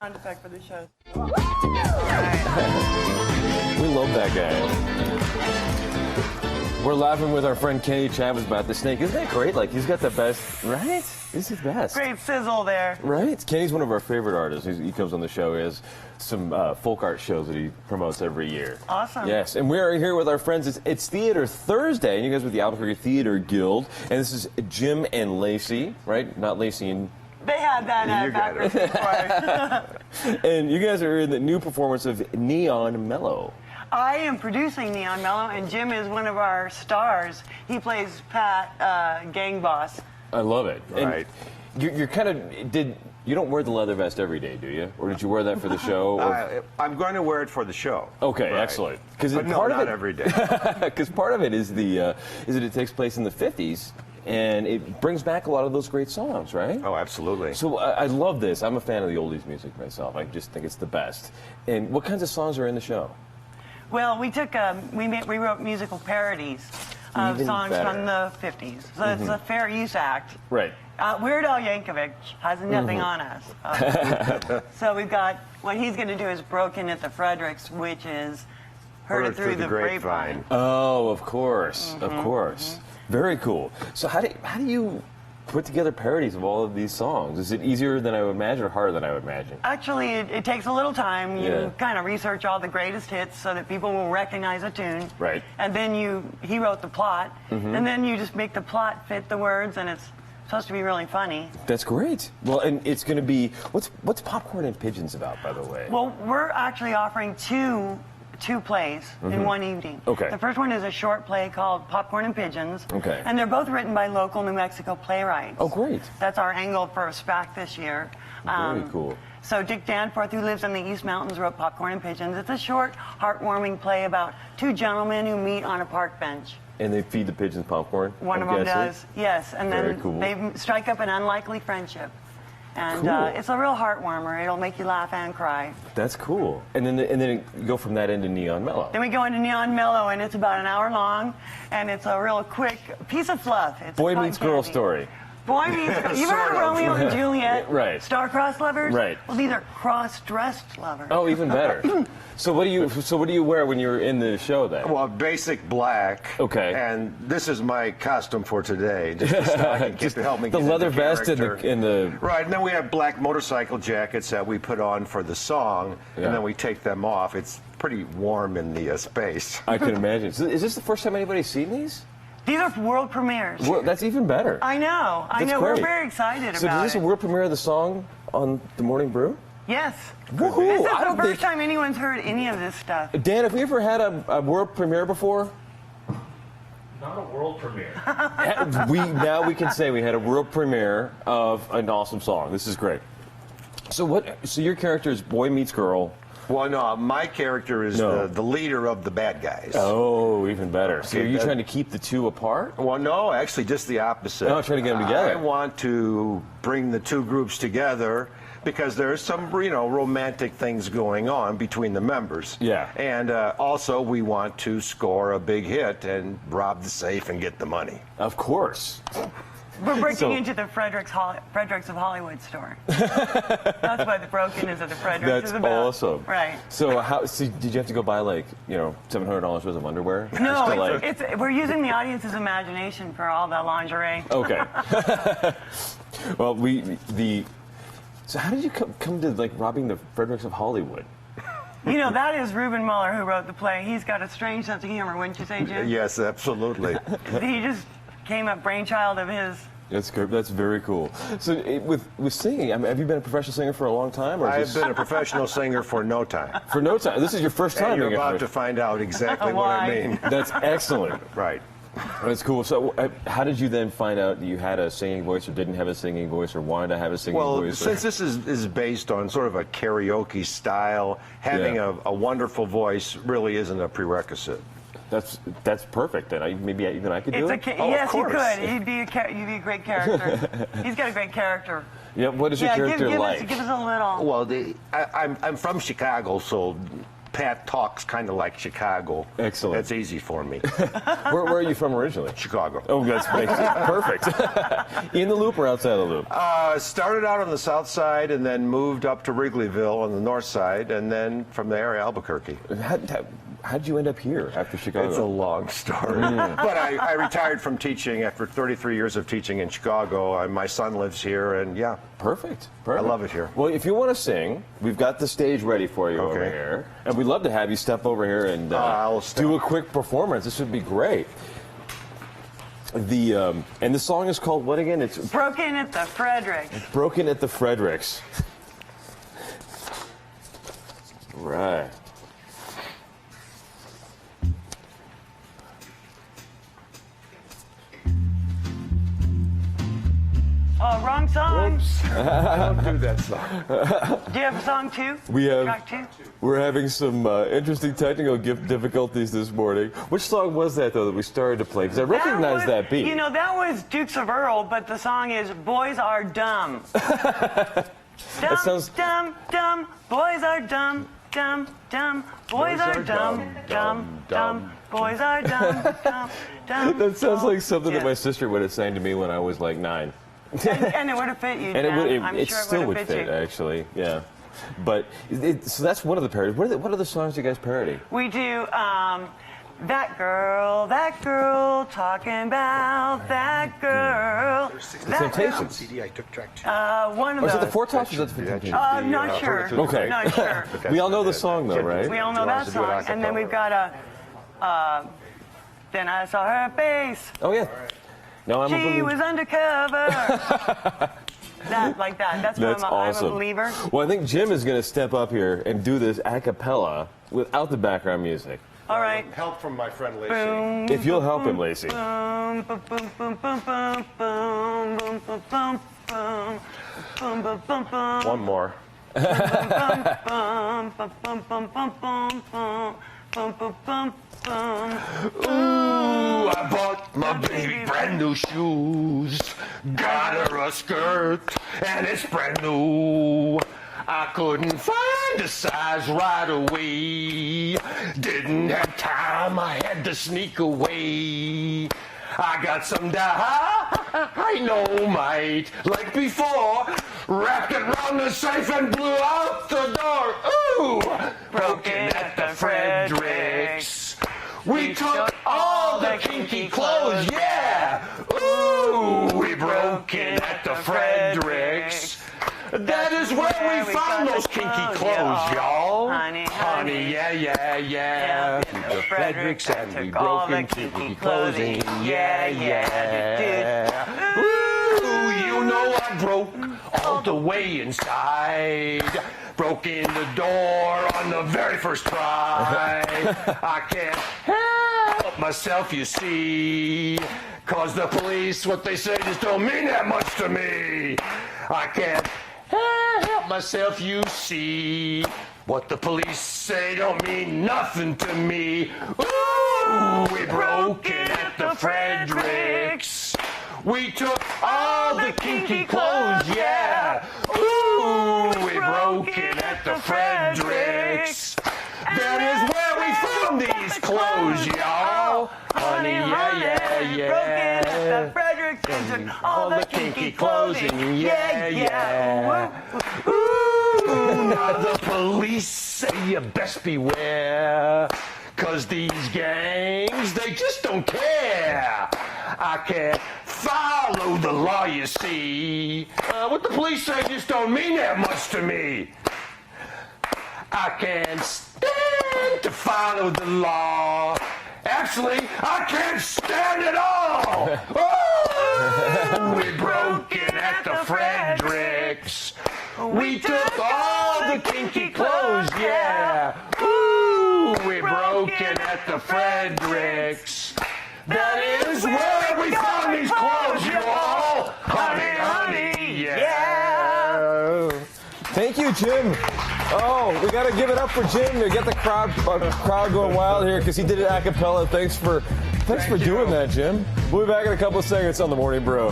Sound effect for the show. We love that guy. We're laughing with our friend Kenny Chavez about the snake. Isn't that great? Like, he's got the best, right? He's the best. Great sizzle there. Right? Kenny's one of our favorite artists. He comes on the show. He has some folk art shows that he promotes every year. Awesome. Yes, and we're here with our friends. It's Theater Thursday, and you guys with the Albuquerque Theater Guild. And this is Jim and Lacey, right? Not Lacey and... They had that backwards before. And you guys are in the new performance of Neon Melo. I am producing Neon Melo, and Jim is one of our stars. He plays Pat, gang boss. I love it. Right. And you're kind of... You don't wear the leather vest every day, do you? Or did you wear that for the show? I'm going to wear it for the show. Okay, right. Excellent. But no, not every day. Because part of it is that it takes place in the 50s, and it brings back a lot of those great songs, right? Oh, absolutely. So I love this. I'm a fan of the oldies music myself. I just think it's the best. And what kinds of songs are in the show? Well, we wrote musical parodies of songs from the 50s. So it's a Fair Use Act. Right. Weird Al Yankovic has nothing on us. So we've got, what he's going to do is Broken at the Fredericks, which is Heard It Through the Grapevine. Oh, of course. Of course. Very cool. So how do you put together parodies of all of these songs? Is it easier than I would imagine or harder than I would imagine? Actually, it takes a little time. You kind of research all the greatest hits so that people will recognize a tune. Right. And then he wrote the plot, and then you just make the plot fit the words, and it's supposed to be really funny. That's great. Well, and it's going to be, what's Popcorn and Pigeons about, by the way? Well, we're actually offering two plays in one evening. Okay. The first one is a short play called Popcorn and Pigeons. Okay. And they're both written by local New Mexico playwrights. Oh, great. That's our angle for SPAC this year. Very cool. So Dick Danforth, who lives in the East Mountains, wrote Popcorn and Pigeons. It's a short, heartwarming play about two gentlemen who meet on a park bench. And they feed the pigeons popcorn? One of them does, yes. And then they strike up an unlikely friendship. And it's a real heartwarmer. It'll make you laugh and cry. That's cool. And then you go from that into Neon Melo. Then we go into Neon Melo, and it's about an hour long, and it's a real quick piece of fluff. It's Boy meets girl story. Boy meets girl. You've heard of Romeo and Juliet? Right. Star-crossed lovers? Right. Well, these are cross-dressed lovers. Oh, even better. So what do you wear when you're in the show then? Well, basic black. Okay. And this is my costume for today, just to start to help me the get leather into vest and character. the Right, and then we have black motorcycle jackets that we put on for the song, and then we take them off. It's pretty warm in the space. I can imagine. So is this the first time anybody's seen these? These are world premieres. Well, that's even better. I know. That's great. We're very excited about it. So is this a world premiere of the song on the Morning Brew? Yes. Woohoo! This is the first time anyone's heard any of this stuff. Dan, have we ever had a world premiere before? Not a world premiere. Now we can say we had a world premiere of an awesome song. This is great. So So your character is boy meets girl. Well, no, my character is the leader of the bad guys. Oh, even better. So Okay, are you trying to keep the two apart? Well, no, actually just the opposite. No, trying to get them together. I want to bring the two groups together because there's some, romantic things going on between the members. Yeah. And also we want to score a big hit and rob the safe and get the money. Of course. We're breaking into the Fredericks of Hollywood store. That's why the Broken is at the Fredericks. That's awesome. Right. So did you have to go buy $700 worth of underwear? No, we're using the audience's imagination for all the lingerie. Okay. Well, so how did you come to robbing the Fredericks of Hollywood? That is Reuben Muller who wrote the play. He's got a strange sense of humor, wouldn't you say, Jim? Yes, absolutely. He just came up brainchild of his. That's good. That's very cool. So with singing, have you been a professional singer for a long time? Or I've been a professional singer for no time. For no time. This is your first time. And you're being about to find out exactly what I mean. That's excellent. Right. That's cool. So how did you then find out that you had a singing voice or didn't have a singing voice or wanted to have a singing voice? Well, since this is based on sort of a karaoke style, having a wonderful voice really isn't a prerequisite. That's perfect. Then maybe even I could do it. Yes, you could. You'd be a great character. He's got a great character. Yeah. What is your character like? Give us a little. Well, I'm from Chicago, so Pat talks kind of like Chicago. Excellent. That's easy for me. Where are you from originally? Chicago. Oh, that's perfect. In the loop or outside the loop? Started out on the south side and then moved up to Wrigleyville on the north side, and then from there, Albuquerque. How'd you end up here after Chicago? It's a long story. But I retired from teaching after 33 years of teaching in Chicago. My son lives here, and yeah. Perfect. I love it here. Well, if you want to sing, we've got the stage ready for you over here. And we'd love to have you step over here and do a quick performance. This would be great. And the song is called what again? It's Broken at the Fredericks. Broken at the Fredericks. Right. Oh, wrong song. Oops. I don't do that song. Do you have a song too? We have. Track two? We're having some interesting technical difficulties this morning. Which song was that, though, that we started to play? Because I recognize that beat. You know, that was Dukes of Earl, but the song is Boys Are Dumb. Dumb, sounds- dumb, dumb. Boys are dumb, dumb, dumb. Boys are dumb, dumb, dumb. Boys are dumb, dumb, dumb. That sounds like something Yeah. that my sister would have sang to me when I was like 9. And it would have fit you, And Jen. I'm it sure still it would have fit fit, you. actually. Yeah. But so that's one of the parodies. What are the songs you guys parody? We do that girl, talking about that girl. That girl. Temptations. CD, I took track 2. One of Or is it the those. Four Tops or is that the Temptations? I'm not sure. Okay. Not sure. We all know the song, though, right? We all know that song. And then we've got then I saw her face. Oh, yeah. No, I'm a She believer. was undercover. That, like that. That's why That's awesome. I'm a believer. Well, I think Jim is going to step up here and do this a cappella without the background music. All right. Help from my friend Lacey. Boom, If you'll help him, Lacey. boom, boom, boom, boom, boom, boom, boom, boom, boom, boom, boom, boom, boom, boom, boom. One more. Bum, bum, bum, bum, bum, bum, bum, bum, bum, bum, bum. Ooh, I bought my baby brand new shoes. Got her a skirt, and it's brand new. I couldn't find a size right away. Didn't have time, I had to sneak away. I got some dynamite, like before, wrapped it around the safe and blew out the door. Ooh, broken at the Fredericks. We took all the kinky clothes, yeah. Ooh, we broken at the Fredericks. That is where we found those kinky clothes, y'all. Honey, yeah. The Fredericks and we broke in kinky clothing. Yeah. Ooh, you know I broke all the way inside. Broke in the door on the very first try. I can't help myself, you see. Cause the police, what they say just don't mean that much to me. I can't help myself, you see. What the police say don't mean nothing to me. Ooh, we broke in at the Fredericks. We took all the kinky clothes, yeah. Ooh, we broke in at the Fredericks. That is where we found these clothes, y'all. Honey, yeah. Broken at the Fredericks and took all the kinky clothing. Yeah. Ooh, now the police say you best beware. Cause these gangs, they just don't care. I can't follow the law, you see. What the police say just don't mean that much to me. I can't stand to follow the law. Actually, I can't stand it all. Oh, we broke in at the Fredericks. We took all the kinky clothes, yeah. Ooh, we broke in at the Fredericks. That is where we found these clothes, you all. Honey, yeah. Thank you, Jim. Oh, we got to give it up for Jim to get the crowd going wild here because he did it a cappella. Thanks for doing that, Jim. We'll be back in a couple of seconds on the Morning Brew.